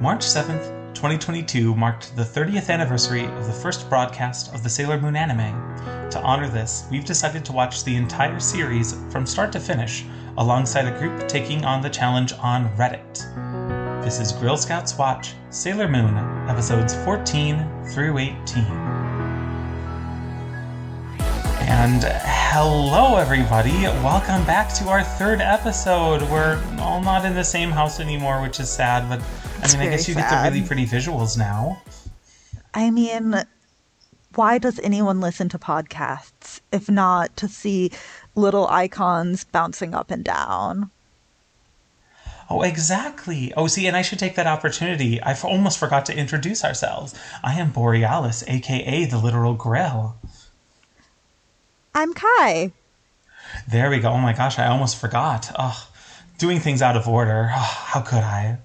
March 7th, 2022 marked the 30th anniversary of the first broadcast of the Sailor Moon anime. To honor this, we've decided to watch the entire series from start to finish, alongside a group taking on the challenge on Reddit. This is Girl Scouts Watch Sailor Moon, episodes 14 through 18. And hello everybody, welcome back to our third episode. We're all not in the same house anymore, which is sad, but I guess you get the really pretty visuals now. I mean, why does anyone listen to podcasts if not to see little icons bouncing up and down? Oh, exactly. Oh, see, and I should take that opportunity. I almost forgot to introduce ourselves. I am Borealis, aka the Literal Grill. I'm Kai. There we go. Oh my gosh, I almost forgot. Oh, doing things out of order. Oh, how could I?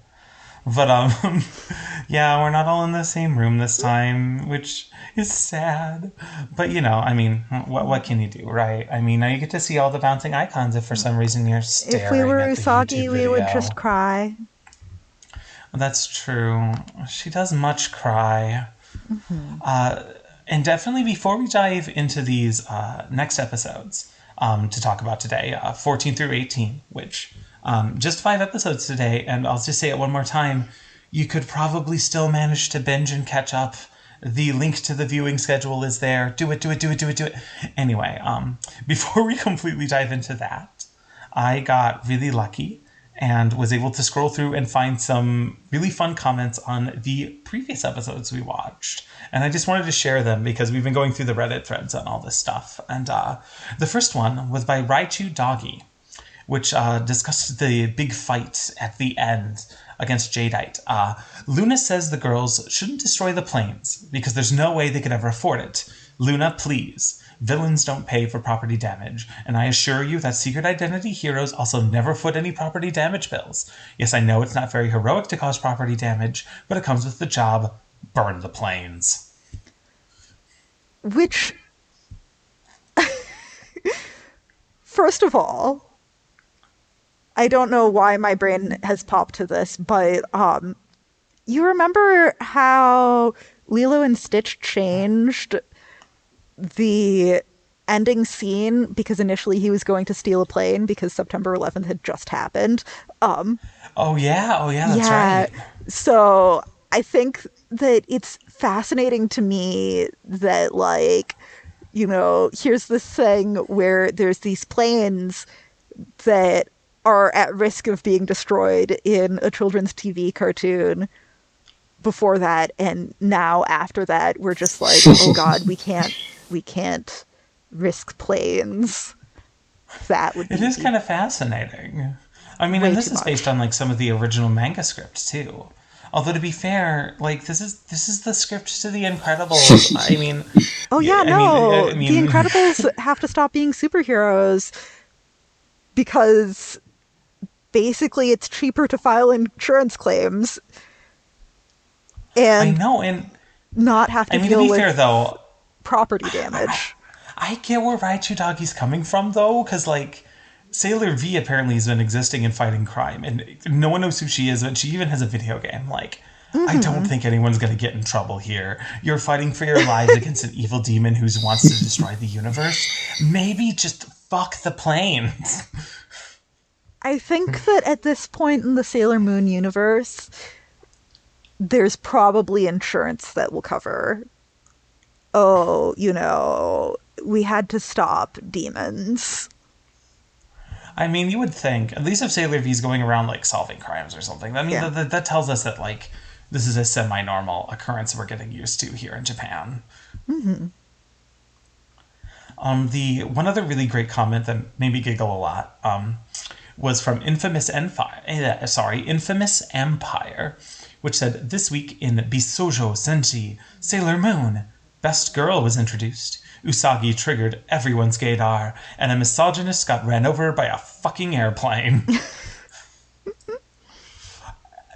But, yeah, we're not all in the same room this time, which is sad. But, what can you do, right? Now you get to see all the bouncing icons if for some reason you're staring If we were at the Usagi, YouTube we video. would just cry. That's true. She does much cry. Mm-hmm. And definitely before we dive into these next episodes to talk about today, 14 through 18, which just 5 episodes today, and I'll just say it one more time, you could probably still manage to binge and catch up. The link to the viewing schedule is there. Do it. Anyway, before we completely dive into that, I got really lucky and was able to scroll through and find some really fun comments on the previous episodes we watched. And I just wanted to share them because we've been going through the Reddit threads on all this stuff. And the first one was by Raichu Doggy, which discussed the big fight at the end against Jadeite. Luna says the girls shouldn't destroy the planes because there's no way they could ever afford it. Luna, please. Villains don't pay for property damage, and I assure you that secret identity heroes also never foot any property damage bills. Yes, I know it's not very heroic to cause property damage, but it comes with the job. Burn the planes. Which, first of all, I don't know why my brain has popped to this, but you remember how Lilo and Stitch changed the ending scene because initially he was going to steal a plane because September 11th had just happened. Oh yeah, that's right. So I think that it's fascinating to me that, here's this thing where there's these planes that are at risk of being destroyed in a children's TV cartoon before that, and now after that we're just like, oh god, we can't risk planes. That would be... It is kind of fascinating. And this is based on some of the original manga scripts too. Although to be fair, this is the script to The Incredibles. The Incredibles have to stop being superheroes because basically it's cheaper to file insurance claims and not have to deal with property damage. I get where Raichu Doggy's coming from, though, because, Sailor V apparently has been existing and fighting crime, and no one knows who she is, but she even has a video game. I don't think anyone's going to get in trouble here. You're fighting for your lives against an evil demon who wants to destroy the universe. Maybe just fuck the planes. I think that at this point in the Sailor Moon universe, there's probably insurance that will cover, we had to stop demons. You would think, at least if Sailor V's going around, solving crimes or something. That tells us that, this is a semi-normal occurrence we're getting used to here in Japan. Mm-hmm. The one other really great comment that made me giggle a lot was from Infamous Empire, which said, this week in Bisoujo Senshi, Sailor Moon, Best Girl was introduced. Usagi triggered everyone's gaydar, and a misogynist got ran over by a fucking airplane.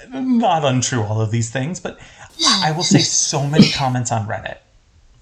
Not untrue, all of these things, but I will say so many comments on Reddit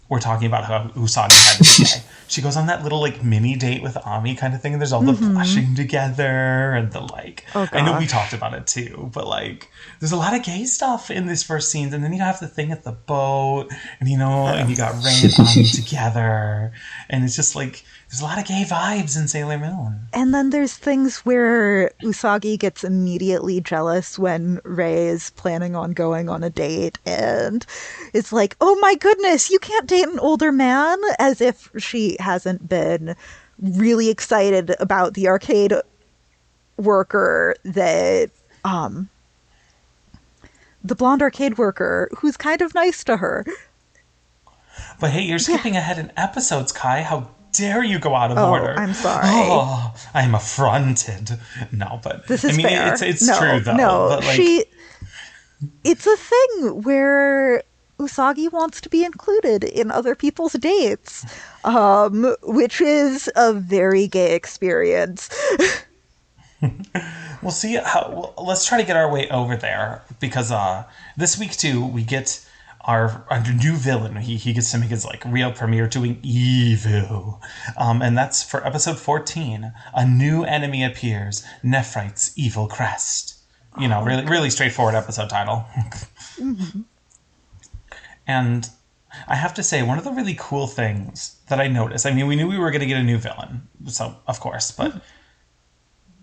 were talking about how Usagi had to be gay. She goes on that little like mini date with Ami kind of thing, and there's all the blushing together and the like. Oh, I know we gosh. talked about it too, but like there's a lot of gay stuff in this first scenes, and then you have the thing at the boat, and and you got Ray and Ami together, and it's just like there's a lot of gay vibes in Sailor Moon. And then there's things where Usagi gets immediately jealous when Ray is planning on going on a date, and it's like, oh my goodness, you can't date an older man, as if she hasn't been really excited about the arcade worker that, the blonde arcade worker who's kind of nice to her. But hey, you're skipping ahead in episodes, Kai. How dare you go out of Oh, order? I'm sorry. Oh, I'm affronted. No, but This is fair. it's no, true though. No, but like, it's a thing where Usagi wants to be included in other people's dates, which is a very gay experience. we'll see how. Well, let's try to get our way over there because this week too we get our new villain. He gets to make his like real premiere doing evil, and that's for episode 14. A new enemy appears. Nephrite's evil crest. Really straightforward episode title. And I have to say, one of the really cool things that I noticed, I mean, we knew we were going to get a new villain, so of course, but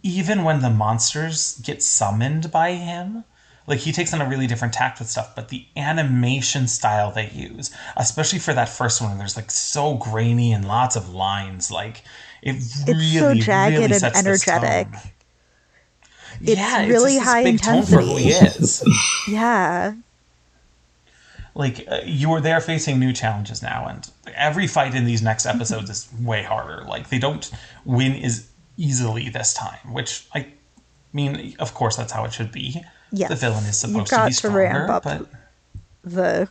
even when the monsters get summoned by him, like he takes on a really different tact with stuff, but the animation style they use, especially for that first one, there's like so grainy and lots of lines, like It's so jagged and sets energetic. this tone. It's really just this high big tone intensity. for who he is. Yeah. Like you are there facing new challenges now, and every fight in these next episodes is way harder. Like they don't win as easily this time, which I mean, of course, that's how it should be. Yes. The villain is supposed You've to got be stronger, ramp up but the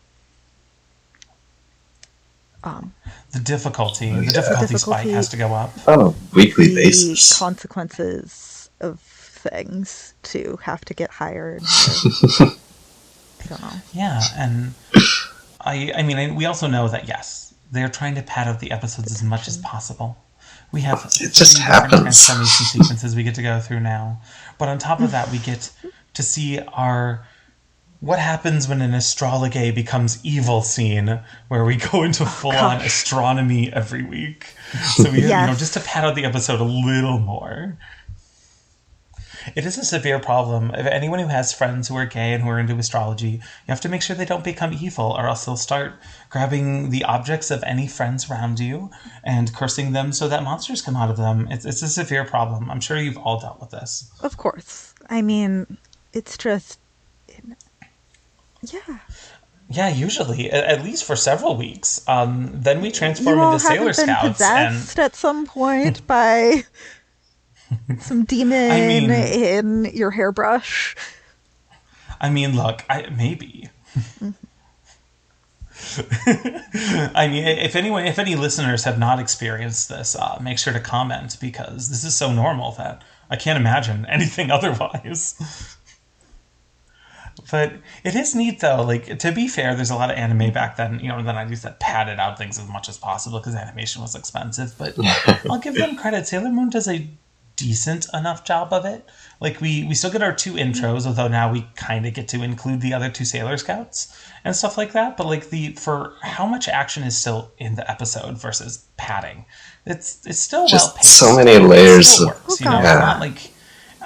the difficulty spike difficulty. has to go up. Oh, weekly the basis. consequences of things to have to get higher and higher. I don't know. Yeah, and I mean, we also know that yes, they're trying to pad out the episodes as much as possible. We have It just different happens. transformation sequences we get to go through now, but on top of that, we get to see what happens when an astrologe becomes evil scene, where we go into full-on astronomy every week. So we, Yes. just to pad out the episode a little more. It is a severe problem. If anyone who has friends who are gay and who are into astrology, you have to make sure they don't become evil, or else they'll start grabbing the objects of any friends around you and cursing them so that monsters come out of them. It's a severe problem. I'm sure you've all dealt with this. Of course. I mean, it's just... Yeah. Yeah, usually, at least for several weeks. Then we transform You all into Sailor haven't been Scouts, and possessed at some point by some demon in your hairbrush? I mean, look, maybe. I mean, if any listeners have not experienced this, make sure to comment, because this is so normal that I can't imagine anything otherwise. But it is neat, though. Like, to be fair, there's a lot of anime back then, in the 90s that padded out things as much as possible because animation was expensive. But I'll give them credit. Sailor Moon does a decent enough job of it. Like, we still get our 2 intros, although now we kind of get to include the other 2 Sailor Scouts and stuff like that. But, like, for how much action is still in the episode versus padding, it's still Just well-paced. so many layers It still of- works, It's Yeah. not like...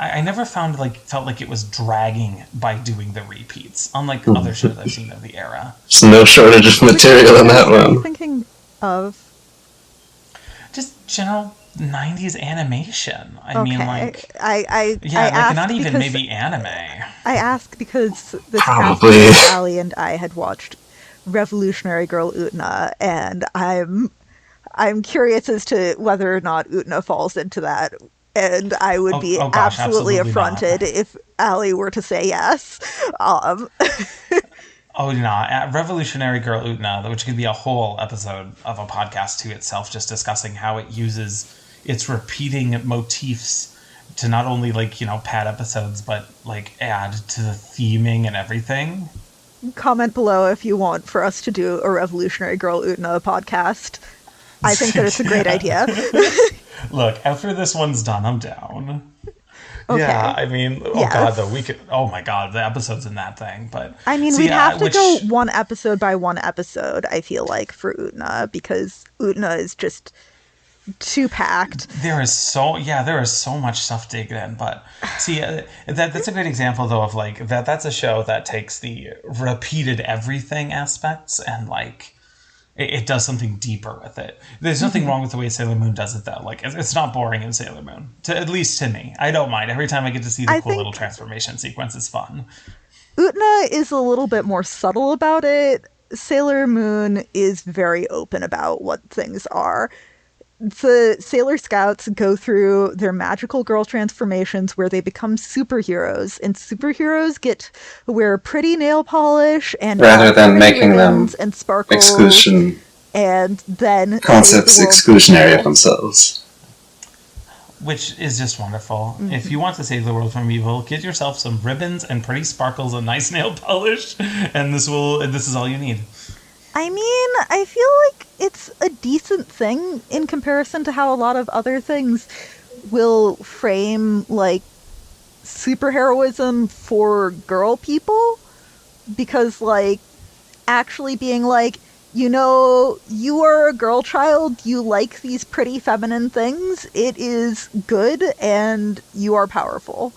I never felt like it was dragging by doing the repeats, unlike other shows I've seen of the era. There's no shortage of material in that What are you one. thinking of? Just general 90s animation. I mean, like... I Yeah, like asked not even because- maybe anime. I ask because this Probably. past week, Allie and I had watched Revolutionary Girl Utna, and I'm curious as to whether or not Utna falls into that. And I would be oh gosh, absolutely absolutely not. affronted if Allie were to say yes. Oh, no. Revolutionary Girl Utna, which could be a whole episode of a podcast to itself, just discussing how it uses its repeating motifs to not only, like, pad episodes, but, like, add to the theming and everything. comment below if you want for us to do a Revolutionary Girl Utna podcast. I think that it's a great idea. Look, after this one's done, I'm down. Okay. Yeah, I mean, oh Yes. god, oh my god, the episodes in that thing. But I mean, so we'd yeah, have to go one episode by one episode, I feel like, for Utna, because Utna is just too packed. there is so much stuff to dig in. But see, that's a great example though of like that's a show that takes the repeated everything aspects and like it does something deeper with it. There's nothing wrong with the way Sailor Moon does it, though. Like, it's not boring in Sailor Moon, at least to me. I don't mind. Every time I get to see the cool little transformation sequence, it's fun. Utna is a little bit more subtle about it. Sailor Moon is very open about what things are. The Sailor Scouts go through their magical girl transformations where they become superheroes, and superheroes get to wear pretty nail polish and rather than making them and sparkles exclusion and then concepts exclusionary of themselves. Which is just wonderful. If you want to save the world from evil, get yourself some ribbons and pretty sparkles and nice nail polish, and this is all you need. I mean, I feel like it's a decent thing in comparison to how a lot of other things will frame, like, superheroism for girl people. Because, like, actually being like, you know, you are a girl child, you like these pretty feminine things, it is good, and you are powerful.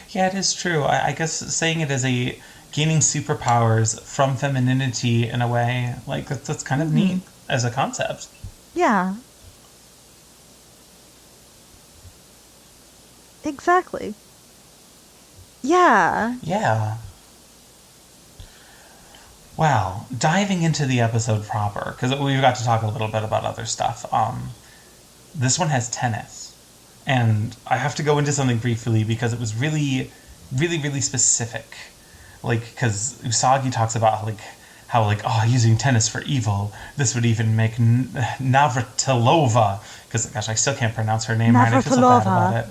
Yeah, it is true. I guess saying it as a gaining superpowers from femininity in a way, like that's kind of neat as a concept. Yeah. Exactly. Yeah. Yeah. Well, diving into the episode proper, because we've got to talk a little bit about other stuff. This one has tennis. And I have to go into something briefly because it was really, really, really specific. Like, because Usagi talks about how using tennis for evil. This would even make Navratilova, because gosh, I still can't pronounce her name right. I feel so bad about it.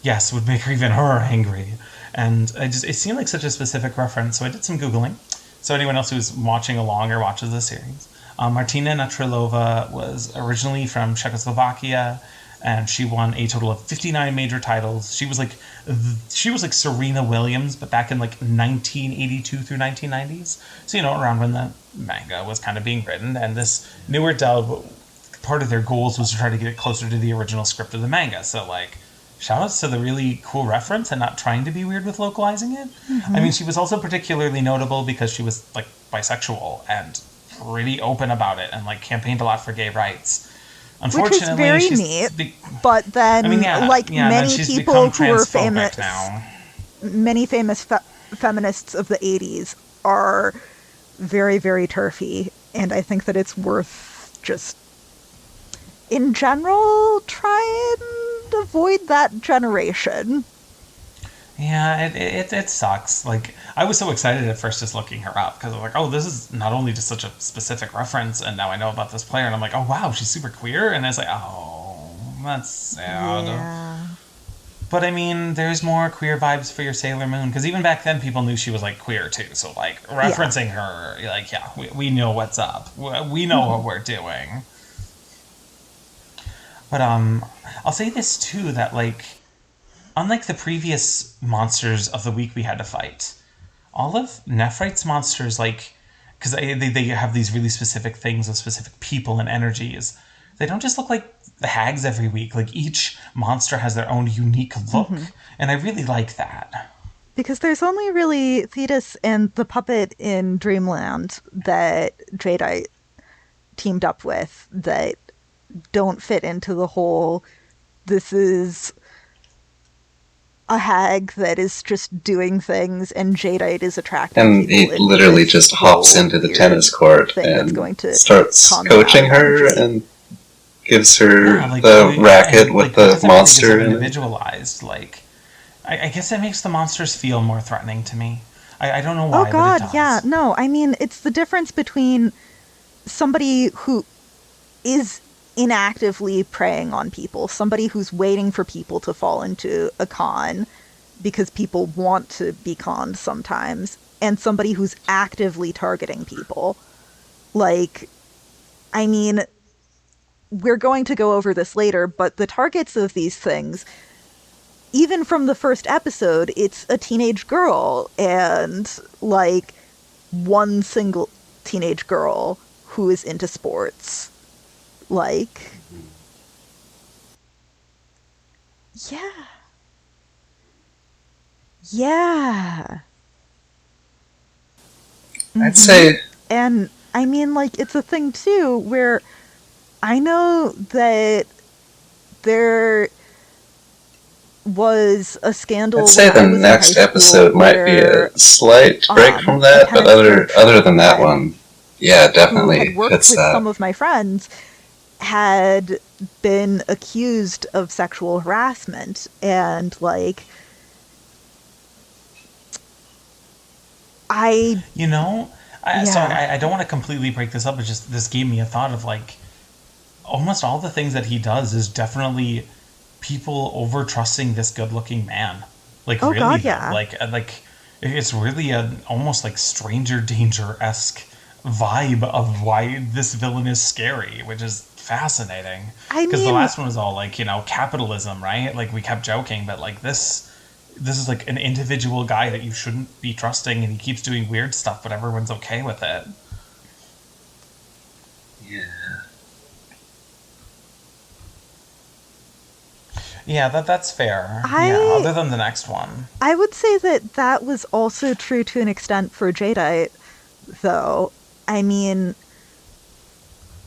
Yes, would make her angry, and it seemed like such a specific reference. So I did some googling. So anyone else who's watching along or watches the series, Martina Navratilova was originally from Czechoslovakia. And she won a total of 59 major titles. She was like Serena Williams, but back in like 1982 through 1990s. So, you know, around when the manga was kind of being written. And this newer dub, part of their goals was to try to get it closer to the original script of the manga. So, like, shout outs to the really cool reference and not trying to be weird with localizing it. I mean, she was also particularly notable because she was like bisexual and pretty open about it and like campaigned a lot for gay rights. Which is very neat, but then, many people who were famous, many famous feminists of the 80s are very, very turfy, and I think that it's worth just, in general, try and avoid that generation. Yeah, it sucks. Like, I was so excited at first just looking her up, because I'm like, oh, this is not only just such a specific reference, and now I know about this player, and I'm like, oh, wow, she's super queer, and it's like, oh, that's sad. Yeah. But, I mean, there's more queer vibes for your Sailor Moon, because even back then people knew she was, like, queer, too, so, like, referencing her, like, yeah, we know what's up. We know what we're doing. But, I'll say this, too, that, like, unlike the previous monsters of the week we had to fight, all of Nephrite's monsters, like, because they have these really specific things of specific people and energies, they don't just look like the hags every week. Like, each monster has their own unique look, and I really like that. Because there's only really Thetis and the puppet in Dreamland that Jadeite teamed up with that don't fit into the whole, this is a hag that is just doing things, and Jadeite is attracting and people. And he literally just hops into the tennis court and starts coaching her and gives her the racket with the monster. Individualized, like, I guess it makes the monsters feel more threatening to me. I don't know why. Oh God, but it does. yeah, no. I mean, it's the difference between somebody who is inactively preying on people, somebody who's waiting for people to fall into a con, because people want to be conned sometimes, and somebody who's actively targeting people. Like, I mean, we're going to go over this later, but the targets of these things, even from the first episode, it's a teenage girl, and, like, one single teenage girl who is into sports. Like, yeah. Yeah. I'd say... And, I mean, like, it's a thing, too, where I know that there was a scandal. I'd say the next episode might be a slight break from that, but other than that one, yeah, definitely. Who had worked with some of my friends had been accused of sexual harassment, and, like, sorry, I don't want to completely break this up, but just this gave me a thought of, like, almost all the things that he does is definitely people over trusting this good-looking man. Like, really, God, yeah. Like it's really a almost like Stranger Danger-esque vibe of why this villain is scary, which is fascinating. Because the last one was all like, capitalism, right? Like, we kept joking, but like this is like an individual guy that you shouldn't be trusting, and he keeps doing weird stuff, but everyone's okay with it. Yeah. Yeah, that's fair. Other than the next one. I would say that was also true to an extent for Jadeite, though. I mean,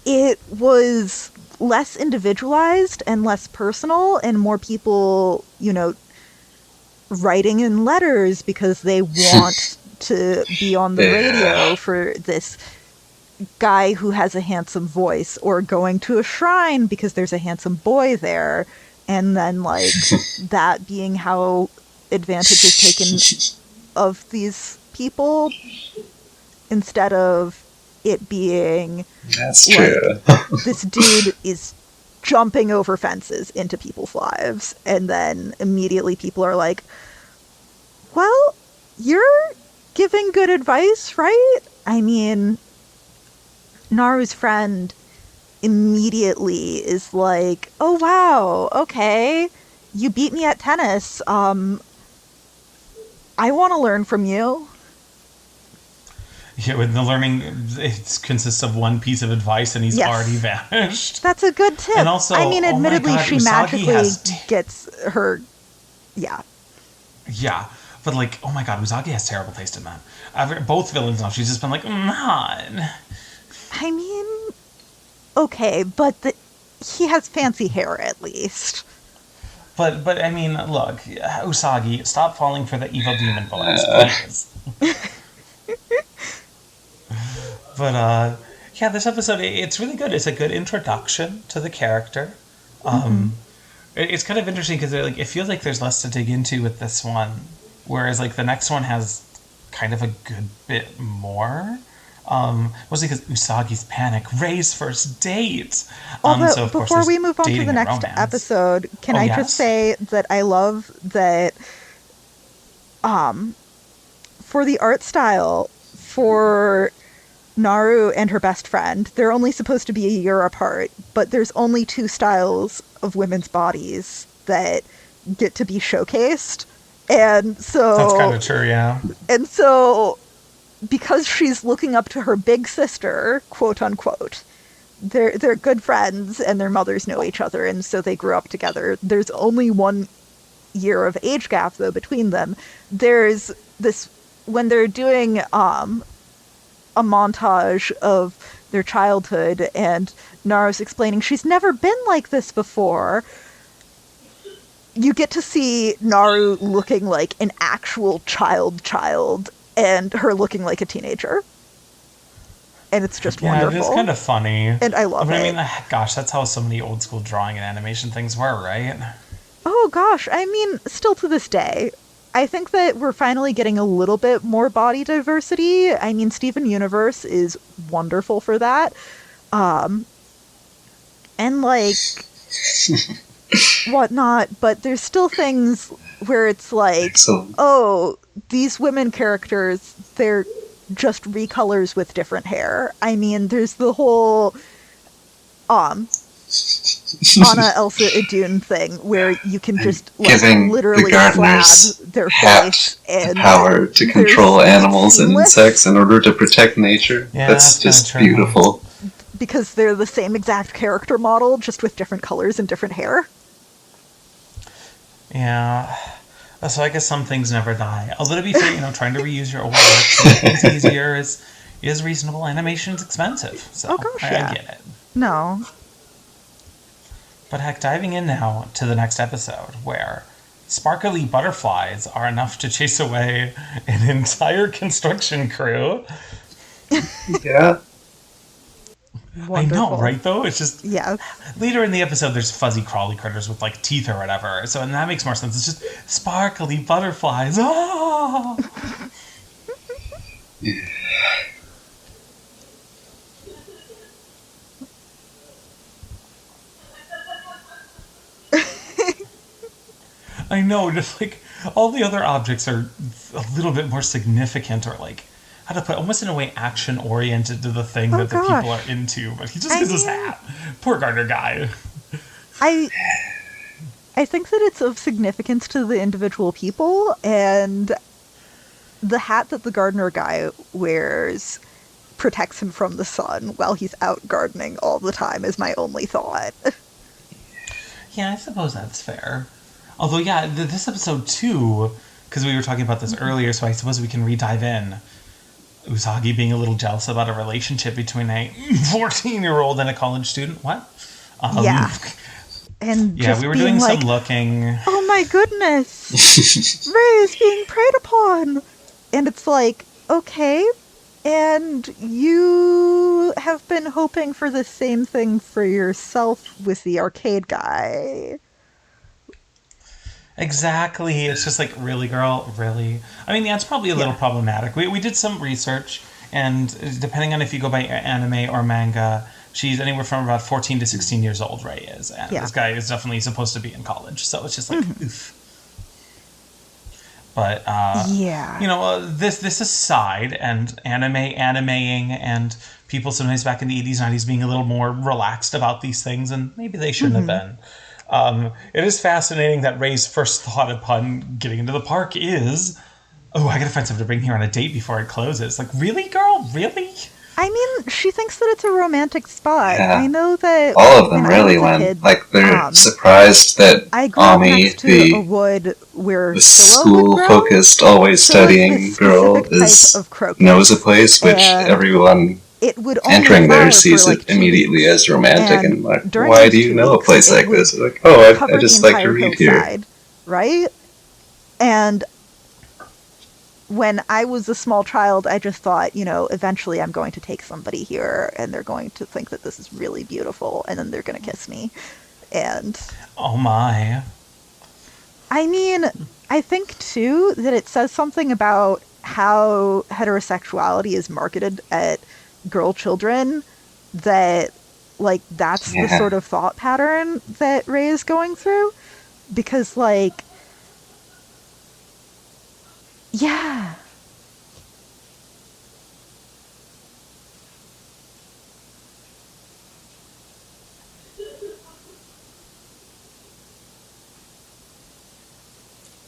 it was less individualized and less personal, and more people, writing in letters because they want to be on the radio for this guy who has a handsome voice, or going to a shrine because there's a handsome boy there. And then, like, that being how advantage is taken of these people, instead of it being, that's true. This dude is jumping over fences into people's lives, and then immediately people are like, well, you're giving good advice, right? I mean, Naru's friend immediately is like, oh wow, okay, you beat me at tennis, I want to learn from you. Yeah, with the learning, it consists of one piece of advice, and he's already vanished. That's a good tip. And also, I mean, admittedly, she Usagi magically gets her, yeah, but like, oh my god, Usagi has terrible taste in men. Both villains now, she's just been like, man. I mean, okay, but he has fancy hair, at least. But I mean, look, Usagi, stop falling for the evil demon villains, please. But this episode, it's really good. It's a good introduction to the character. It's kind of interesting because it feels like there's less to dig into with this one, whereas like the next one has kind of a good bit more. Mostly because Usagi's panic, Rei's first date. Although, before we move on to the next episode, can I just say that I love that for the art style for Naru and her best friend, they're only supposed to be a year apart, but there's only 2 styles of women's bodies that get to be showcased. And so... That's kind of true, yeah. And so, because she's looking up to her big sister, quote unquote, they're good friends and their mothers know each other, and so they grew up together. There's only 1 year of age gap, though, between them. There's this... When they're doing a montage of their childhood, and Naru's explaining she's never been like this before, you get to see Naru looking like an actual child, and her looking like a teenager. And it's just wonderful. Yeah, it is kind of funny. And I love it. I mean, gosh, that's how so many old school drawing and animation things were, right? Oh, gosh. I mean, still to this day. I think that we're finally getting a little bit more body diversity. I mean, Steven Universe is wonderful for that. And, like, whatnot, but there's still things where it's like, these women characters, they're just recolors with different hair. I mean, there's the whole Anna, Elsa, Idun thing where you can just literally slap their face and the power to control animals and insects in order to protect nature. Yeah, that's just beautiful. Because they're the same exact character model, just with different colors and different hair. Yeah. So I guess some things never die. Although to be fair, trying to reuse your old work to make things easier is reasonable. Animation's expensive. So I get it. No. But heck, diving in now to the next episode, where sparkly butterflies are enough to chase away an entire construction crew. Yeah. Wonderful. I know, right, though? It's just... Yeah. Later in the episode, there's fuzzy crawly critters with, teeth or whatever. So, and that makes more sense. It's just sparkly butterflies. Oh! I know, just, all the other objects are a little bit more significant or, how to put, almost in a way action-oriented to the thing that the people are into, but he just gets his hat. Poor gardener guy. I think that it's of significance to the individual people, and the hat that the gardener guy wears protects him from the sun while he's out gardening all the time is my only thought. Yeah, I suppose that's fair. Although, yeah, this episode too, because we were talking about this earlier, so I suppose we can re-dive in. Usagi being a little jealous about a relationship between a 14-year-old and a college student. What? Yeah. And yeah, we were doing some looking. Oh my goodness! Ray is being preyed upon! And it's like, okay, and you have been hoping for the same thing for yourself with the arcade guy. Exactly. It's just really, girl, really? I mean, yeah, it's probably a little problematic. We did some research, and depending on if you go by anime or manga, she's anywhere from about 14 to 16 years old, Ray is. And this guy is definitely supposed to be in college, so it's just oof. But, this aside, and animeing, and people sometimes back in the 80s, 90s being a little more relaxed about these things, and maybe they shouldn't have been. It is fascinating that Ray's first thought upon getting into the park is, oh, I gotta find something to bring here on a date before it closes. Really, girl? Really? I mean, she thinks that it's a romantic spot. Yeah. I know that all of them really went. They're surprised that Ami, the school-focused, always studying girl, knows a place which everyone entering there sees it immediately as romantic, and why do you know a place like this? I just like to read here. Right? And when I was a small child, I just thought, eventually I'm going to take somebody here and they're going to think that this is really beautiful and then they're going to kiss me. And oh my. I mean, I think too that it says something about how heterosexuality is marketed at girl children, that that's the sort of thought pattern that Ray is going through, because yeah.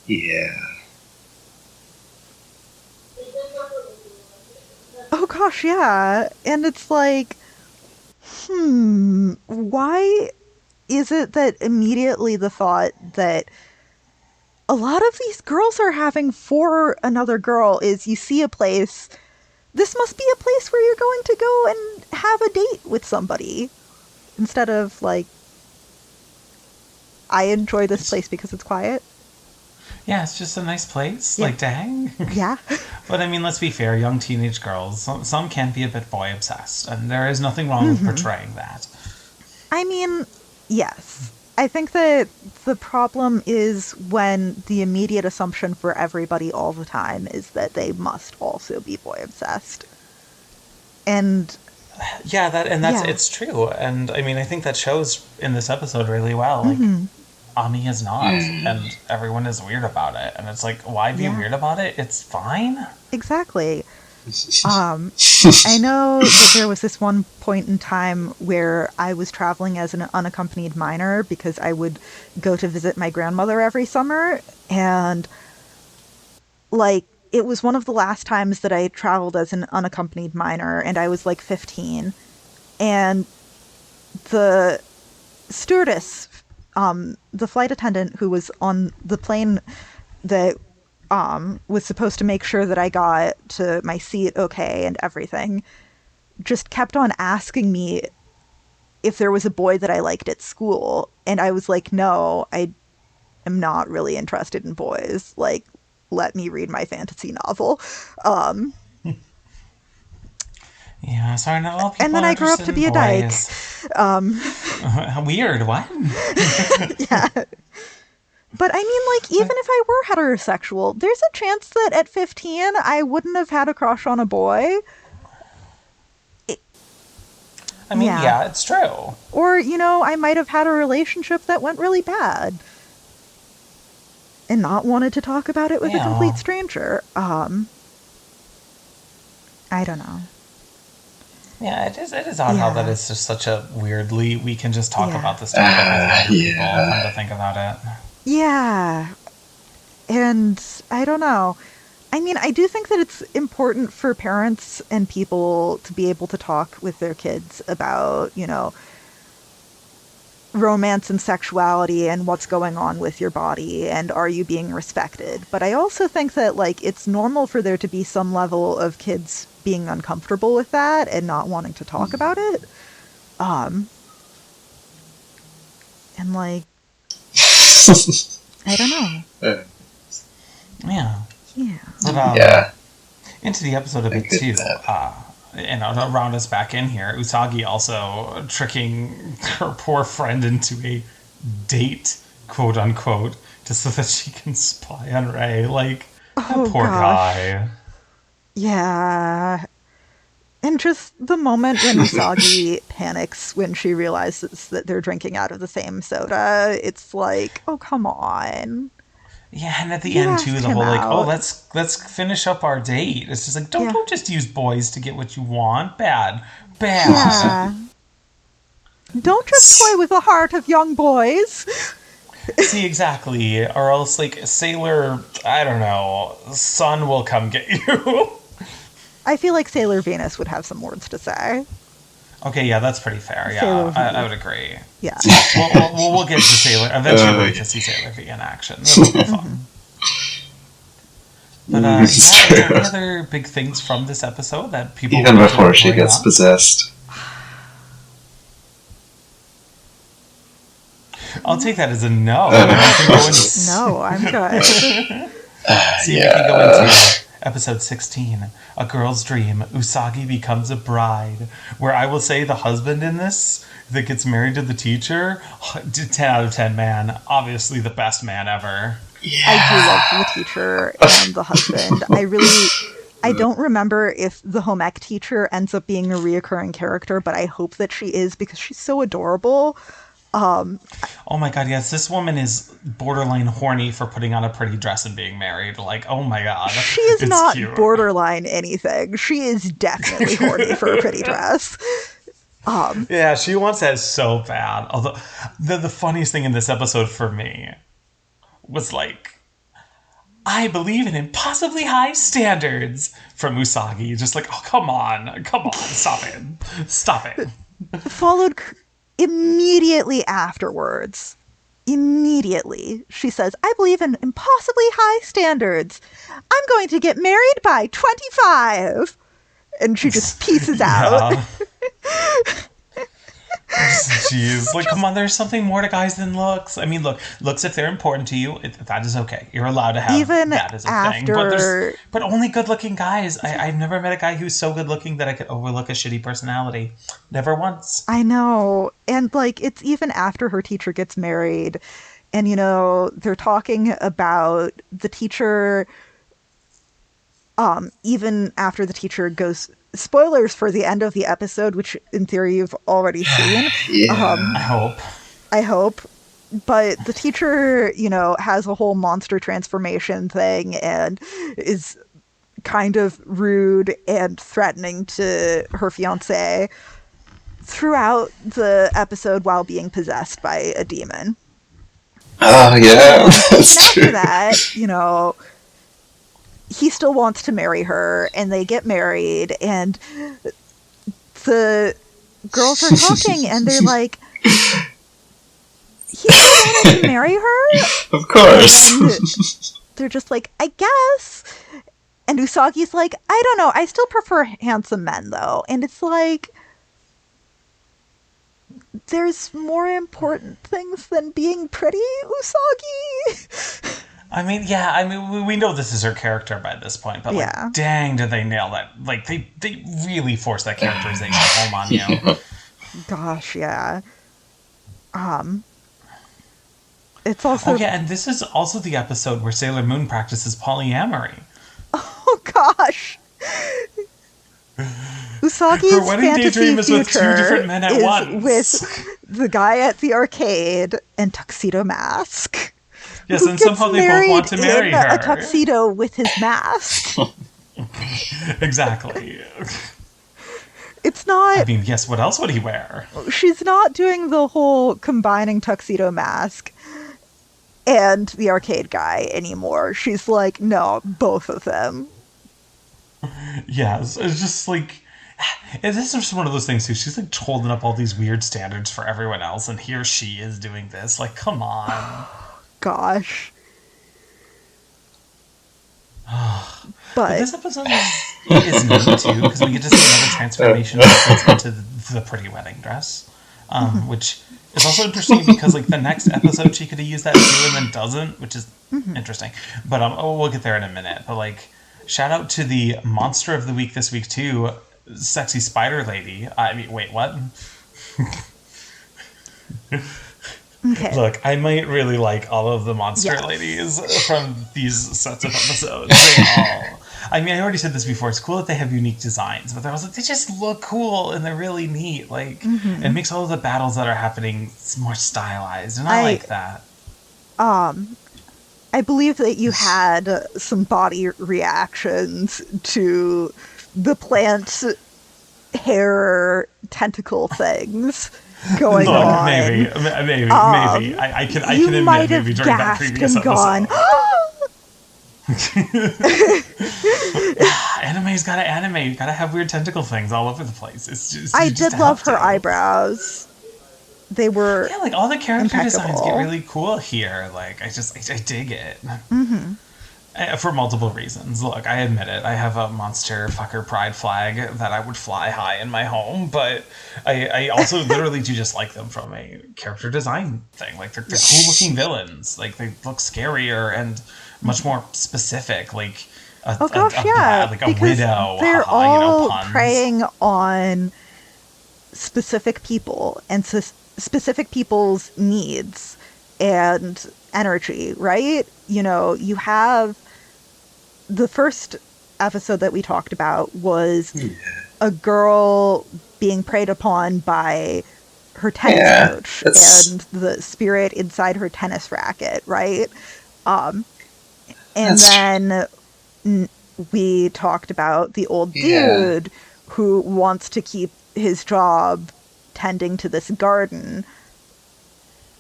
Yeah. Oh gosh, yeah. And it's why is it that immediately the thought that a lot of these girls are having for another girl is you see a place, this must be a place where you're going to go and have a date with somebody, instead of I enjoy this place because it's quiet. Yeah, it's just a nice place. Yeah. Dang. Yeah. But I mean, let's be fair, young teenage girls, some can be a bit boy obsessed, and there is nothing wrong with portraying that. I mean, yes. I think that the problem is when the immediate assumption for everybody all the time is that they must also be boy obsessed. And yeah, it's true. And I mean, I think that shows in this episode really well. Ami is not, and everyone is weird about it. And it's like, why be weird about it? It's fine. Exactly. I know that there was this one point in time where I was traveling as an unaccompanied minor because I would go to visit my grandmother every summer, and like it was one of the last times that I traveled as an unaccompanied minor, and I was like 15, and the stewardess, the flight attendant who was on the plane that was supposed to make sure that I got to my seat okay and everything, just kept on asking me if there was a boy that I liked at school. And I was like, no, I am not really interested in boys. Like, let me read my fantasy novel. Yeah, sorry, not all people and then are I grew up to be a dyke. Weird, what? Yeah. But I mean, like, even if I were heterosexual, there's a chance that at 15 I wouldn't have had a crush on a boy. I mean, yeah, it's true. Or, you know, I might have had a relationship that went really bad and not wanted to talk about it with a complete stranger. I don't know. Yeah, it is odd how that is just such a weirdly, we can just talk about this topic with people, come to think about it. Yeah. And I don't know. I mean, I do think that it's important for parents and people to be able to talk with their kids about, you know, romance and sexuality and what's going on with your body and are you being respected. But I also think that, like, it's normal for there to be some level of kids being uncomfortable with that and not wanting to talk about it. And, like, I don't know. Yeah. Yeah. But, into the episode a bit too. And to round us back in here, Usagi also tricking her poor friend into a date, quote unquote, just so that she can spy on Ray. Like, that poor guy. Yeah. And just the moment when Usagi panics when she realizes that they're drinking out of the same soda, it's like, oh, come on. Yeah, and at the end too, the whole like, oh, let's finish up our date. It's just like, don't just use boys to get what you want. Bad. Yeah. Don't just toy with the heart of young boys. See, exactly. Or else, like, Sailor, I don't know, Sun will come get you. I feel like Sailor Venus would have some words to say. Okay, yeah, that's pretty fair. Yeah, I would agree. Yeah. We'll get to Sailor. Eventually we'll get to see Sailor V in action. That'll be fun. But, are there any other big things from this episode that people... Even before she gets possessed. I'll take that as a no. No, I'm good. See, we can go into episode 16, A Girl's Dream, Usagi Becomes a Bride, where I will say the husband in this that gets married to the teacher, 10 out of 10 man. Obviously the best man ever. Yeah. I do love the teacher and the husband. I don't remember if the home ec teacher ends up being a reoccurring character, but I hope that she is because she's so adorable. Oh my god, yes, this woman is borderline horny for putting on a pretty dress and being married. Like, oh my god. She is not cute. Borderline anything. She is definitely horny for a pretty dress. Yeah, she wants that so bad. Although, the funniest thing in this episode for me was like, I believe in impossibly high standards from Usagi. Just like, oh, come on, stop it. Followed immediately afterwards. Immediately, she says, I believe in impossibly high standards. I'm going to get married by 25. And she just pieces out. Jeez, like, come on, there's something more to guys than looks. I mean, looks, if they're important to you, that is okay. You're allowed to have even that as a after... thing. But only good-looking guys. I've never met a guy who's so good-looking that I could overlook a shitty personality. Never once. I know. And, like, it's even after her teacher gets married. And, you know, they're talking about the teacher... even after the teacher goes... Spoilers for the end of the episode, which in theory you've already seen. Yeah. I hope. But the teacher, has a whole monster transformation thing and is kind of rude and threatening to her fiancé throughout the episode while being possessed by a demon. Oh, yeah, that's true. After that, he still wants to marry her, and they get married, and the girls are talking, and they're like, he wanted to marry her? Of course. And they're just like, I guess. And Usagi's like, I don't know, I still prefer handsome men, though. And it's like, there's more important things than being pretty, Usagi. I mean, yeah, we know this is her character by this point, but like, dang, did they nail that? Like, they really forced that characterization home on you. Gosh, yeah. It's also... Oh, yeah, and this is also the episode where Sailor Moon practices polyamory. Oh, gosh. Usagi's fantasy is with 2 different men at once. With the guy at the arcade and Tuxedo Mask. Yes, and somehow they both want to marry her. A tuxedo with his mask. Exactly. It's not... I mean, yes, what else would he wear? She's not doing the whole combining Tuxedo Mask and the arcade guy anymore. She's like, no, both of them. Yes, it's just like... This is just one of those things, too. She's like holding up all these weird standards for everyone else, and here she is doing this. Like, come on. Gosh. But this episode is neat, too, because we get to see another transformation into the pretty wedding dress. Which is also interesting because, like, the next episode she could have used that too and then doesn't, which is interesting. But we'll get there in a minute. But, like, shout out to the monster of the week this week, too, Sexy Spider Lady. I mean, wait, what? Okay. Look, I might really like all of the monster ladies from these sets of episodes. They all... I mean, I already said this before. It's cool that they have unique designs, but they just look cool and they're really neat. Like, it makes all of the battles that are happening more stylized, and I like that. I believe that you had some body reactions to the plant hair tentacle things going on. Maybe. I can admit maybe during that previous episode. Anime's gotta animate. You gotta have weird tentacle things all over the place. It's just I did love her eyebrows. They were like all the character impeccable. Designs get really cool here. Like I dig it. For multiple reasons. Look, I admit it. I have a monster fucker pride flag that I would fly high in my home, but I also literally do just like them from a character design thing. Like they're cool looking villains. Like they look scarier and much more specific. Like like a widow. They're all preying on specific people and specific people's needs and energy, right? You have the first episode that we talked about was a girl being preyed upon by her tennis coach and the spirit inside her tennis racket, right? And then we talked about the old dude who wants to keep his job tending to this garden.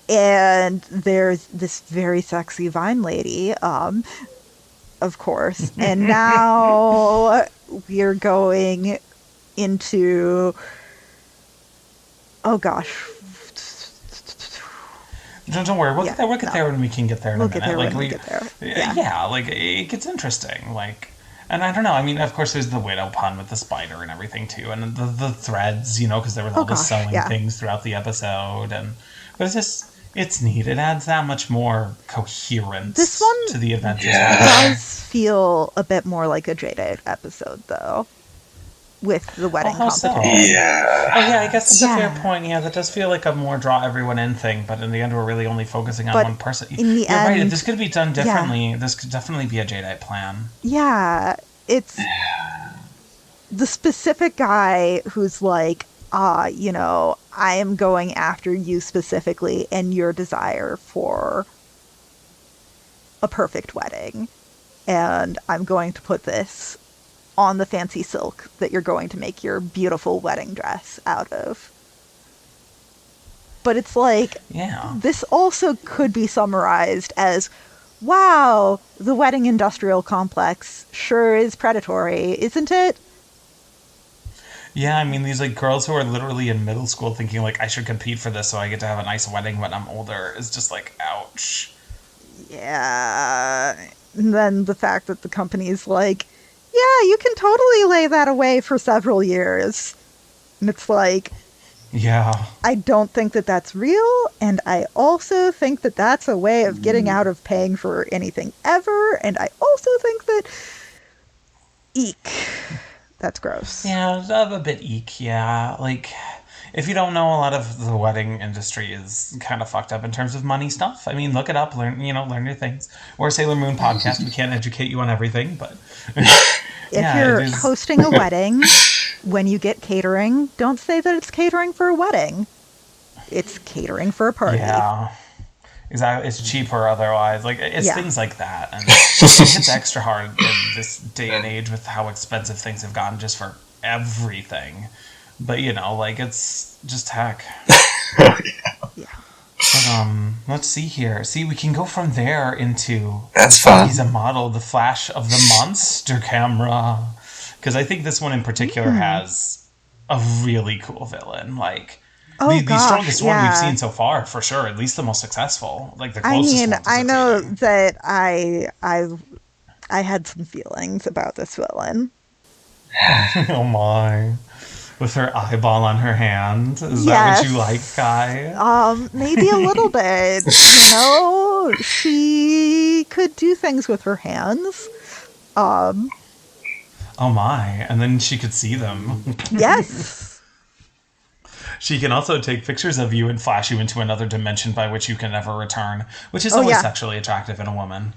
And there's this very sexy vine lady, of course. And now we're going into... Oh, gosh. Don't worry. We'll get there when we can get there in a minute. We get there. Yeah, like, it gets interesting. Like... And I don't know. I mean, of course, there's the widow pun with the spider and everything, too. And the threads, because there was all the sewing things throughout the episode. But it's just... It's neat. It adds that much more coherence to the adventures. It does feel a bit more like a J-Date episode, though, with the wedding competition. So? Yeah. Oh, yeah, I guess that's a fair point. Yeah, that does feel like a more draw everyone in thing, but in the end, we're really only focusing on one person. In the end, right. This could be done differently. This could definitely be a J-Date plan. Yeah. It's the specific guy who's like, I am going after you specifically and your desire for a perfect wedding. And I'm going to put this on the fancy silk that you're going to make your beautiful wedding dress out of. But it's like, this also could be summarized as, wow, the wedding industrial complex sure is predatory, isn't it? Yeah, I mean, these like girls who are literally in middle school thinking like, I should compete for this so I get to have a nice wedding when I'm older is just like, ouch. Yeah. And then the fact that the company's like, yeah, you can totally lay that away for several years. And it's like, yeah, I don't think that that's real. And I also think that that's a way of getting out of paying for anything ever. And I also think that, eek, that's gross. Yeah, a bit eek, yeah. Like, if you don't know, a lot of the wedding industry is kind of fucked up in terms of money stuff. I mean, look it up, learn your things. We're a Sailor Moon podcast. We can't educate you on everything, but if you're hosting a wedding, when you get catering, don't say that it's catering for a wedding. It's catering for a party. Yeah, exactly. It's cheaper otherwise. Like, it's things like that, and it's extra hard in this day and age with how expensive things have gotten just for everything. But, like, it's just heck. Yeah. But, let's see here. See, we can go from there into... That's fun. He's a model, the flash of the monster camera. Because I think this one in particular has a really cool villain. Like, the strongest one we've seen so far, for sure. At least the most successful. Like, the closest one. I know that I had some feelings about this villain. Oh, my... With her eyeball on her hand. Is that what you like, Kai? Maybe a little bit. She could do things with her hands. Oh my. And then she could see them. Yes. She can also take pictures of you and flash you into another dimension by which you can never return, which is always sexually attractive in a woman.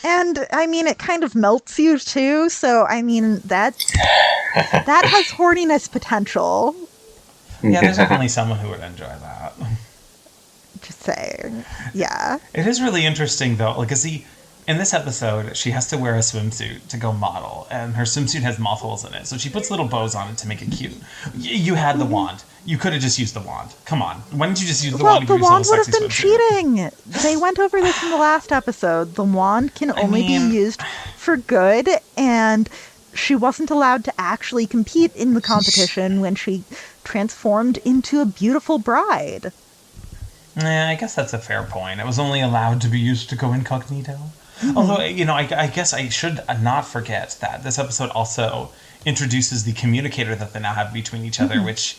And, I mean, it kind of melts you, too. So, I mean, that has horniness potential. Yeah, there's definitely someone who would enjoy that. Just saying. Yeah. It is really interesting, though. Like, in this episode, she has to wear a swimsuit to go model, and her swimsuit has moth holes in it. So she puts little bows on it to make it cute. You had the wand. You could have just used the wand. Come on. Why didn't you just use the wand? Well, the wand would have been cheating. They went over this in the last episode. The wand can only be used for good, and she wasn't allowed to actually compete in the competition when she transformed into a beautiful bride. Yeah, I guess that's a fair point. It was only allowed to be used to go incognito. Mm-hmm. Although, I guess I should not forget that this episode also introduces the communicator that they now have between each other, which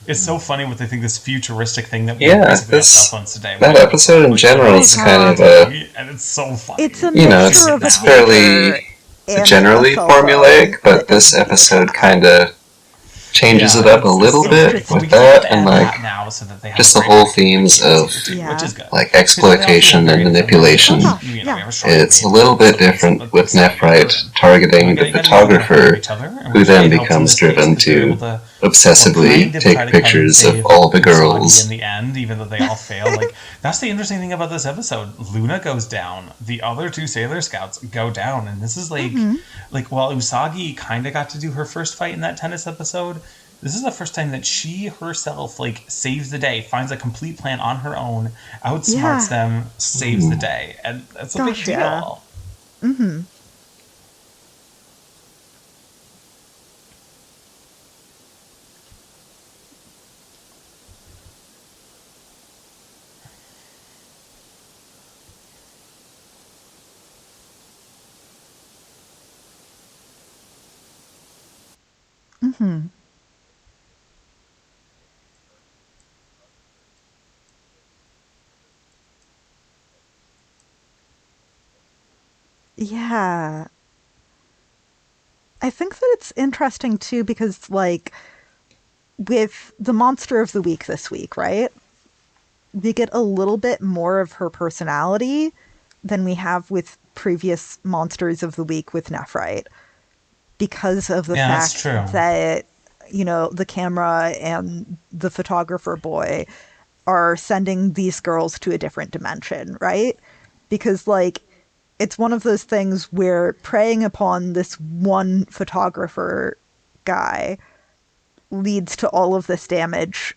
is so funny with, I think, this futuristic thing that we basically have cell phones today. That episode in general is kind of and it's so funny. It's a mixture of it's fairly generally formulaic, but this episode kind of changes it up a little bit with that, and like just the whole themes of like exploitation and manipulation. It's a little bit different with Nephrite targeting the photographer, who then becomes driven to obsessively take pictures of all the girls. In the end, even though they all fail, like that's the interesting thing about this episode. Luna goes down, the other two Sailor Scouts go down, and this is like while Usagi kind of got to do her first fight in that tennis episode, this is the first time that she herself like saves the day, finds a complete plan on her own, outsmarts them, saves the day, and that's a big deal. Yeah. Mm-hmm. Mm-hmm. Yeah. I think that it's interesting too because like with the monster of the week this week, right? We get a little bit more of her personality than we have with previous monsters of the week with Nephrite because of the fact that the camera and the photographer boy are sending these girls to a different dimension, right? Because, like, it's one of those things where preying upon this one photographer guy leads to all of this damage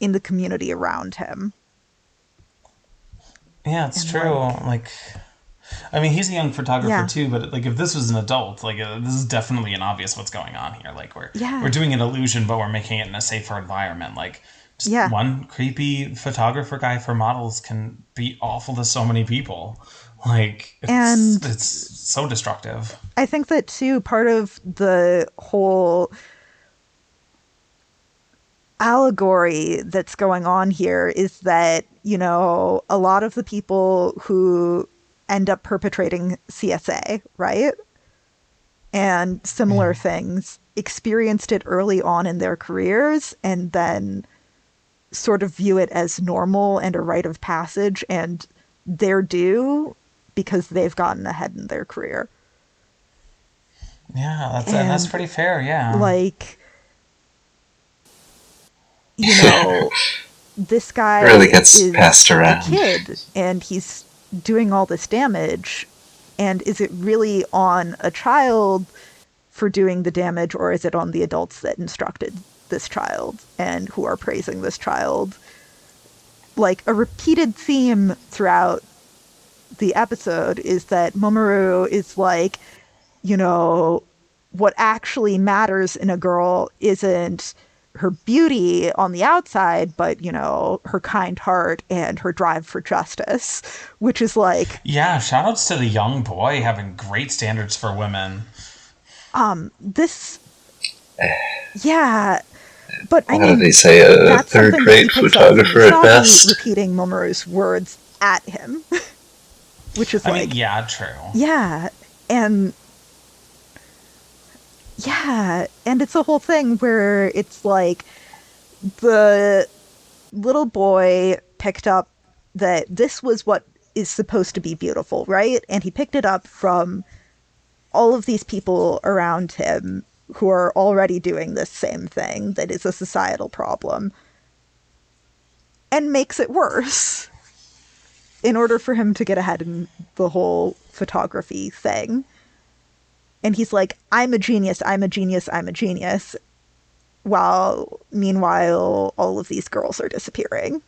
in the community around him. Yeah, it's true. Like, I mean, he's a young photographer too, but like, if this was an adult, like, this is definitely an obvious what's going on here. Like, we're doing an illusion, but we're making it in a safer environment. Like, just one creepy photographer guy for models can be awful to so many people. Like, it's so destructive. I think that too, part of the whole allegory that's going on here is that, a lot of the people who end up perpetrating CSA, right? And similar things experienced it early on in their careers and then sort of view it as normal and a rite of passage and their due because they've gotten ahead in their career. Yeah, that's pretty fair, yeah. Like, this guy really gets passed around. A kid, and he's doing all this damage. And is it really on a child for doing the damage, or is it on the adults that instructed this child and who are praising this child? Like, a repeated theme throughout the episode is that Mamoru is like, what actually matters in a girl isn't her beauty on the outside, but, her kind heart and her drive for justice, which is like... Yeah, shoutouts to the young boy having great standards for women. Yeah, but I mean... What did they say? A third-rate photographer at best? Repeating Mamoru's words at him, which is yeah, true. Yeah, and... Yeah, and it's a whole thing where it's like the little boy picked up that this was what is supposed to be beautiful, right? And he picked it up from all of these people around him who are already doing this same thing that is a societal problem and makes it worse in order for him to get ahead in the whole photography thing. And he's like, I'm a genius, I'm a genius, I'm a genius. While, meanwhile, all of these girls are disappearing.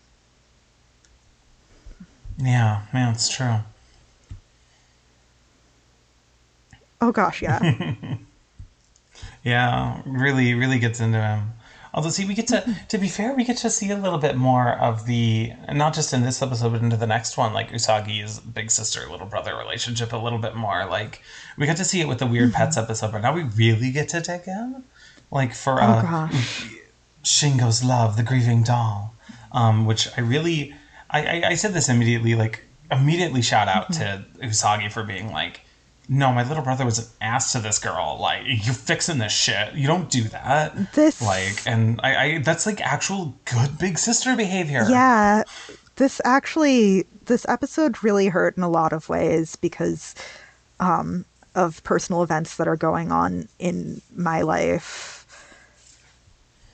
Yeah, it's true. Oh gosh, yeah. Yeah, really, really gets into him. Although, see, we get to be fair, we get to see a little bit more of the, not just in this episode, but into the next one, like Usagi's big sister, little brother relationship a little bit more. Like, we get to see it with the Weird Pets episode, but now we really get to dig in. Like, for Shingo's Love, the Grieving Doll, which I really, I said this immediately shout out to Usagi for being like, no, my little brother was an ass to this girl. Like, you're fixing this shit. You don't do that. And I that's like actual good big sister behavior. Yeah. This episode really hurt in a lot of ways because of personal events that are going on in my life.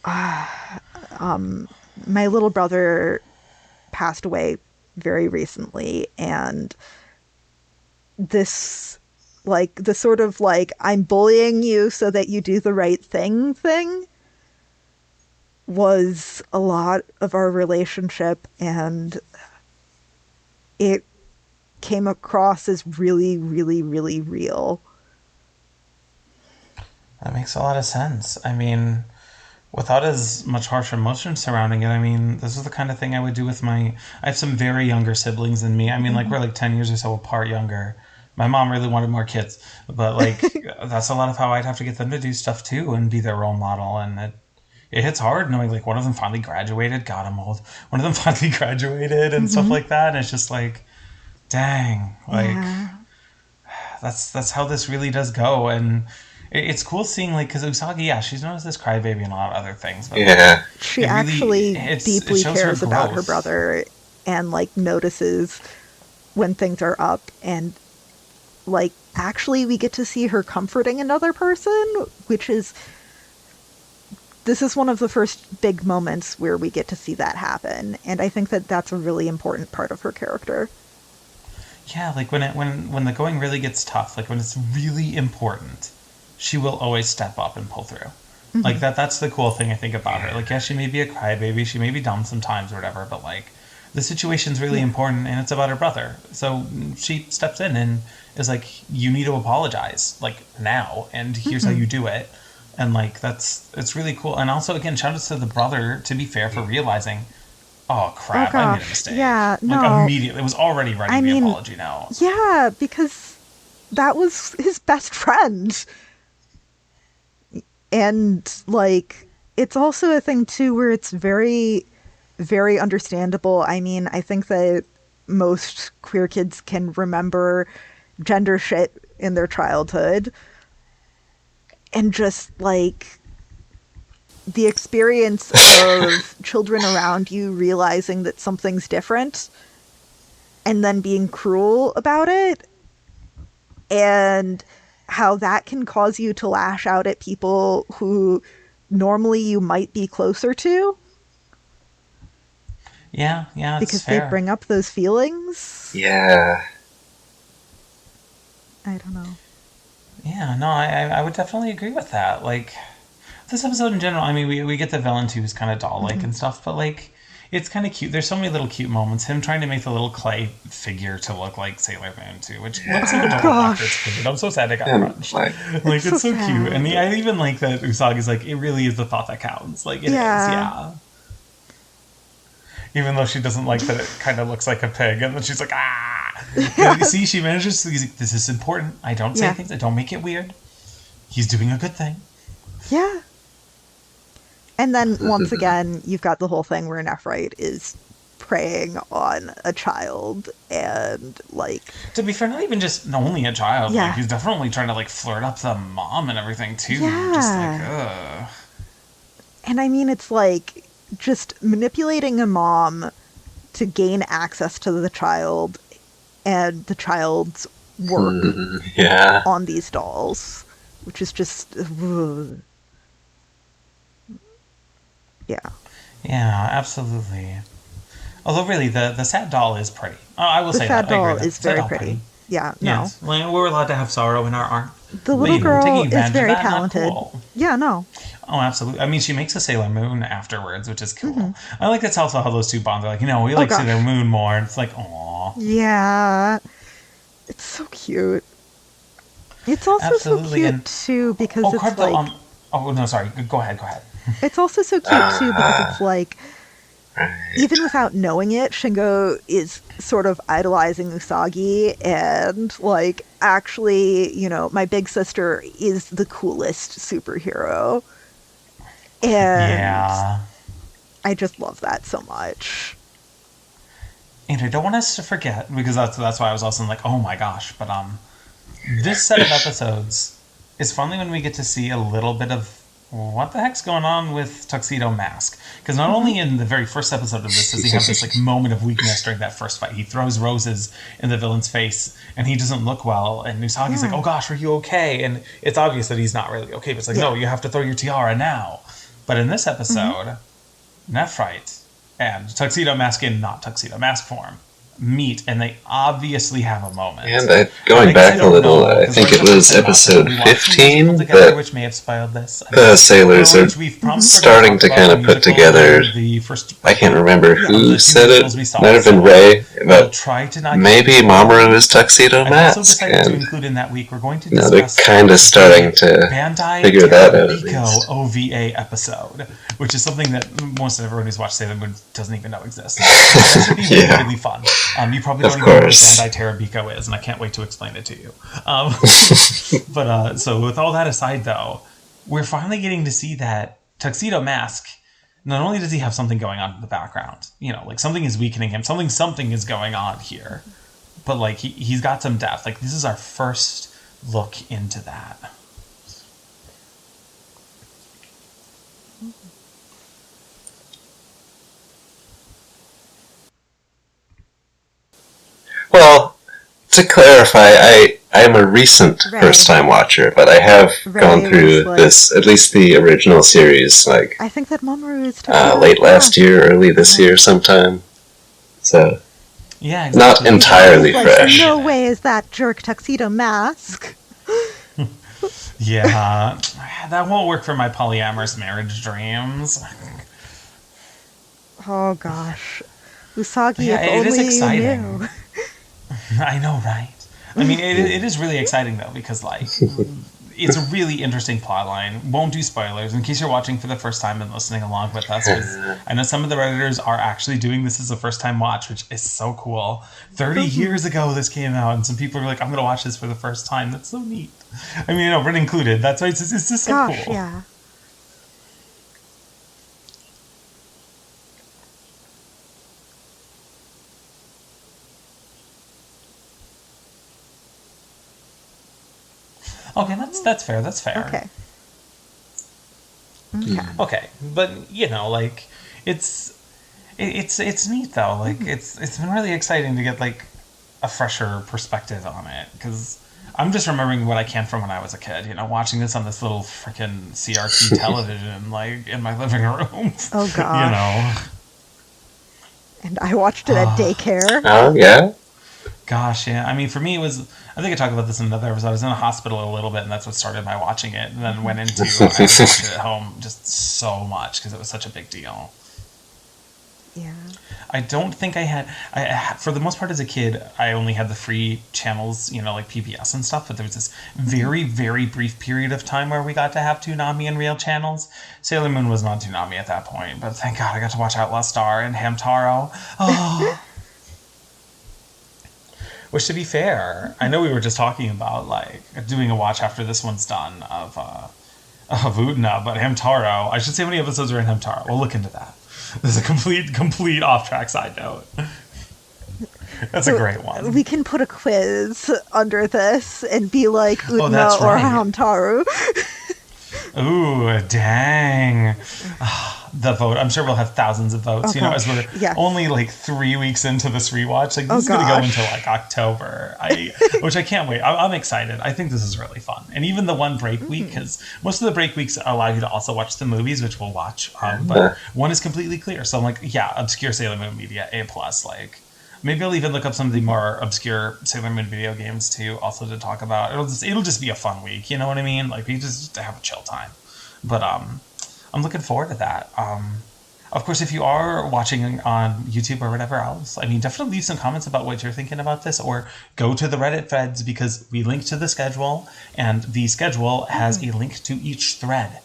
My little brother passed away very recently, and this, like, the sort of like, I'm bullying you so that you do the right thing was a lot of our relationship, and it came across as really, really, really real. That makes a lot of sense. I mean, without as much harsh emotion surrounding it, I mean, this is the kind of thing I would do with I have some very younger siblings than me. I mean, like, we're like 10 years or so apart younger. My mom really wanted more kids, but like, that's a lot of how I'd have to get them to do stuff too and be their role model. And it hits hard knowing like one of them finally graduated. God, I'm old. One of them finally graduated and stuff like that. And it's just like, dang, like, that's how this really does go. And it's cool seeing, like, because Usagi, she's known as this crybaby and a lot of other things. But yeah. She actually deeply cares about her brother and, like, notices when things are up. And, like, actually we get to see her comforting another person, which is this is one of the first big moments where we get to see that happen, and I think that that's a really important part of her character. Yeah, like when the going really gets tough, like when it's really important, she will always step up and pull through. Mm-hmm. Like that's the cool thing I think about her. Like, yeah, she may be a crybaby, she may be dumb sometimes or whatever, but like the situation's really important and it's about her brother. So she steps in and is like, you need to apologize, like now, and here's how you do it. And like it's really cool. And also again, shout out to the brother, to be fair, for realizing, oh crap, I made a mistake. Yeah, no. Like immediately, it was already writing the apology now. Yeah, because that was his best friend. And like, it's also a thing too where it's very, very understandable. I mean, I think that most queer kids can remember gender shit in their childhood. And just like the experience of children around you realizing that something's different and then being cruel about it, and how that can cause you to lash out at people who normally you might be closer to. Yeah, it's because fair. They bring up those feelings. Yeah. I don't know. Yeah, no, I would definitely agree with that. Like, this episode in general, I mean, we get the villain too, who's kind of doll-like and stuff, but like, it's kind of cute. There's so many little cute moments. Him trying to make the little clay figure to look like Sailor Moon too, which looks like adorable after it's painted. I'm so sad it got crunched. Like it's so cute. And I even like that Usagi's like, it really is the thought that counts. Like, it is, yeah. Even though she doesn't like that it kind of looks like a pig, and then she's like, ah! You see, she manages to, this is important. I don't say things, I don't make it weird. He's doing a good thing. Yeah. And then, once again, you've got the whole thing where Nephrite is preying on a child, and, like... To be fair, not even just only a child. Yeah. Like, he's definitely trying to, like, flirt up the mom and everything, too. Yeah. Just like, ugh. And I mean, it's like, just manipulating a mom to gain access to the child and the child's work on these dolls, which is just... Yeah, absolutely. Although, really, the sad doll is pretty. Oh, I will say that. The sad doll is very pretty. Yeah, no. Yes. We're allowed to have sorrow in our art. The little girl is very talented. Cool. Yeah, no. Oh, absolutely. I mean, she makes a Sailor Moon afterwards, which is cool. Mm-hmm. I like that's also how those two bonds are like, we like Sailor Moon more. And it's like, aw. Yeah. It's so cute. It's also so cute, too, because it's like... oh, no, sorry. Go ahead. It's also so cute, too, because it's like, even without knowing it, Shingo is sort of idolizing Usagi, and, like, actually, my big sister is the coolest superhero. And I just love that so much. And I don't want us to forget, because that's why I was also like, oh my gosh, but this set of episodes is finally when we get to see a little bit of what the heck's going on with Tuxedo Mask? Because not only in the very first episode of this does he have this like moment of weakness during that first fight. He throws roses in the villain's face, and he doesn't look well. And Usagi's like, "Oh gosh, are you okay?" And it's obvious that he's not really okay. But it's like, no, you have to throw your tiara now. But in this episode, Nephrite and Tuxedo Mask in not Tuxedo Mask form meet, and they obviously have a moment. And going back a little, I think it was episode 15 that which may have spoiled this. The sailors are starting to kind of put together. I can't remember who said it. Might have been Ray, but maybe Mamoru is Tuxedo Mask. And they're kind of starting to figure that out. Biko OVA episode, which is something that most everyone who's watched Sailor Moon doesn't even know exists. That should be really, really fun. You probably don't even know what Bandai Terabiko is, and I can't wait to explain it to you. But so with all that aside, though, we're finally getting to see that Tuxedo Mask, not only does he have something going on in the background, like something is weakening him, something is going on here, but like he's got some depth. Like this is our first look into that. Well, to clarify, I'm a recent first-time watcher, but I have gone through this, at least the original series, like I think that Mamoru is late last year, early this year sometime. So yeah, exactly. Not entirely fresh. No way is that jerk Tuxedo Mask. Yeah, that won't work for my polyamorous marriage dreams. Oh gosh, Usagi, yeah, if it is exciting. You knew. I know, right? I mean, it is really exciting though, because like it's a really interesting plotline. Won't do spoilers in case you're watching for the first time and listening along with us. I know some of the Redditors are actually doing this as a first time watch, which is so cool. 30 years ago this came out, and some people are like, I'm going to watch this for the first time. That's so neat. I mean, Wren included. That's why it's just so cool. Yeah. Okay, that's fair. That's fair. Okay. Okay, but you know, like it's neat though. Like it's been really exciting to get like a fresher perspective on it, because I'm just remembering what I can from when I was a kid. You know, watching this on this little freaking CRT television, like in my living room. Oh gosh. You know. And I watched it at daycare. Oh yeah. Gosh, yeah. I mean, for me, it was. I think I talked about this in another episode. I was in a hospital a little bit, and that's what started my watching it. And then went into I watched it at home just so much because it was such a big deal. Yeah. I don't think I had. For the most part, as a kid, I only had the free channels, you know, like PBS and stuff. But there was this very, very brief period of time where we got to have Toonami and real channels. Sailor Moon was not Toonami at that point, but thank God I got to watch Outlaw Star and Hamtaro. Oh. Which, to be fair, I know we were just talking about like doing a watch after this one's done of Utena, but Hamtaro. I should say how many episodes are in Hamtaro. We'll look into that. This is a complete off-track side note. That's a great one. We can put a quiz under this and be like Utena or Hamtaro. Ooh, dang. The vote. I'm sure we'll have thousands of votes, you know, as we're only like 3 weeks into this rewatch. Like, this is going to go into like October, which I can't wait. I'm excited. I think this is really fun. And even the one break week, because most of the break weeks allow you to also watch the movies, which we'll watch. But one is completely clear. So I'm like, yeah, obscure Sailor Moon media, A+. Like, maybe I'll even look up some of the more obscure Sailor Moon video games too, also to talk about. It'll just be a fun week, you know what I mean? Like, we just have a chill time. But I'm looking forward to that. Of course, if you are watching on YouTube or whatever else, I mean, definitely leave some comments about what you're thinking about this, or go to the Reddit threads, because we link to the schedule, and the schedule has a link to each thread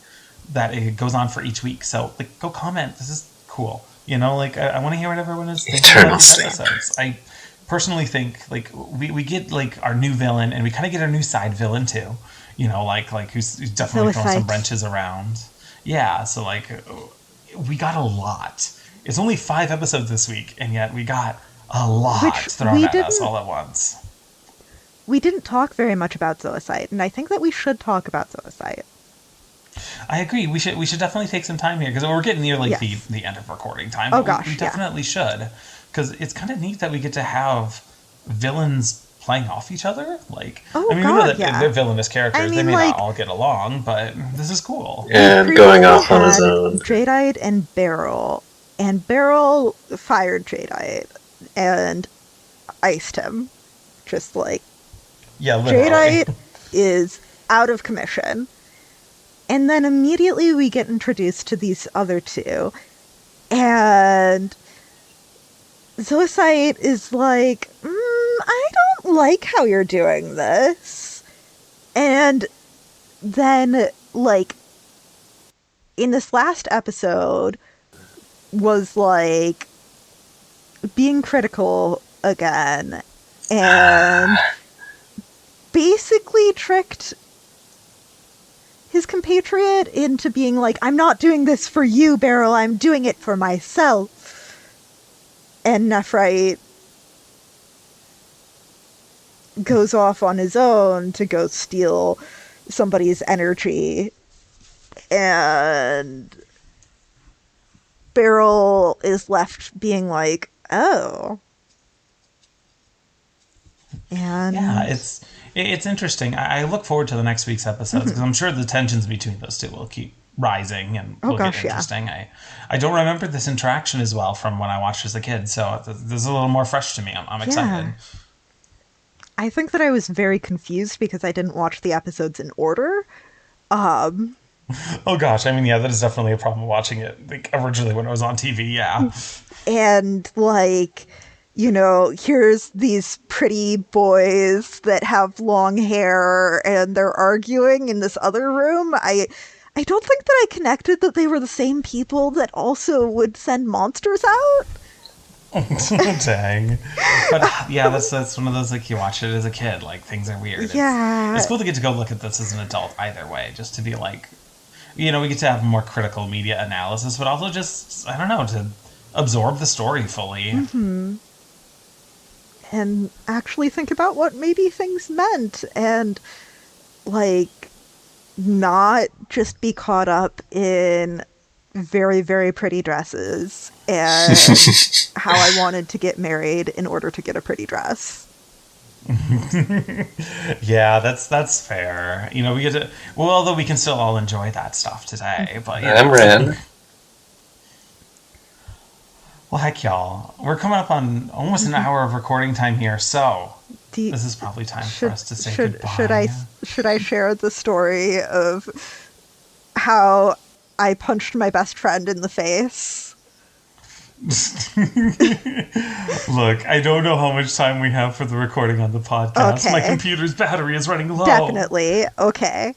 that it goes on for each week. So, like, go comment. This is cool. You know, like, I want to hear what everyone is thinking about these episodes. I personally think, like, we get, like, our new villain, and we kind of get our new side villain, too. You know, like who's definitely throwing some wrenches around. Yeah, so, like, we got a lot. It's only 5 episodes this week, and yet we got a lot thrown at us all at once. We didn't talk very much about Zoisite, and I think that we should talk about Zoisite. I agree. We should definitely take some time here, because we're getting near like the end of recording time. Oh gosh, we definitely should, because it's kind of neat that we get to have villains playing off each other. Like, I mean, we know that they're villainous characters. I mean, they may not all get along, but this is cool. And going off on his own. Jadeite and Beryl fired Jadeite and iced him. Just like, literally. Jadeite is out of commission. And then immediately we get introduced to these other two. And Zoisite is like, I don't like how you're doing this. And then, like, in this last episode, was, like, being critical again. And basically tricked his compatriot into being like, I'm not doing this for you, Beryl, I'm doing it for myself. And Nephrite goes off on his own to go steal somebody's energy. And Beryl is left being like, oh. And yeah, it's interesting. I look forward to the next week's episodes because I'm sure the tensions between those two will keep rising and will get interesting. Yeah. I don't remember this interaction as well from when I watched as a kid, so this is a little more fresh to me. I'm excited. I think that I was very confused because I didn't watch the episodes in order. Oh gosh, I mean, yeah, that is definitely a problem watching it like originally when it was on TV, yeah. And like, you know, here's these pretty boys that have long hair and they're arguing in this other room. I don't think that I connected that they were the same people that also would send monsters out. Dang. But yeah, that's one of those, like, you watch it as a kid, like, things are weird. Yeah. It's cool to get to go look at this as an adult either way, just to be like, you know, we get to have more critical media analysis, but also just, I don't know, to absorb the story fully. Mm-hmm. And actually think about what maybe things meant and, like, not just be caught up in very, very pretty dresses and how I wanted to get married in order to get a pretty dress. Yeah, that's fair. You know, we get to, well, although we can still all enjoy that stuff today. But I'm Wren. Well, heck, y'all, we're coming up on almost an hour of recording time here, so this is probably time for us to say goodbye. Should I share the story of how I punched my best friend in the face? Look, I don't know how much time we have for the recording on the podcast. Okay. My computer's battery is running low. Definitely. Okay.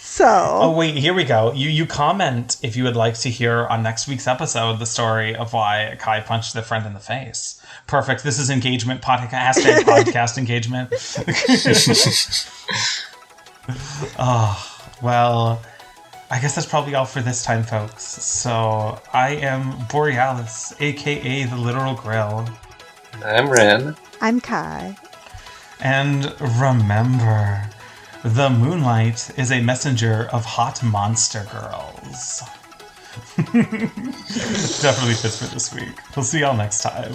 So. Oh, wait, here we go. You comment if you would like to hear on next week's episode the story of why Kai punched their friend in the face. Perfect. This is engagement podcast. Podcast engagement. Oh, well, I guess that's probably all for this time, folks. So I am Borealis, a.k.a. the Literal Grill. I'm Wren. I'm Kai. And remember, the moonlight is a messenger of hot monster girls. Definitely fits for this week. We'll see y'all next time.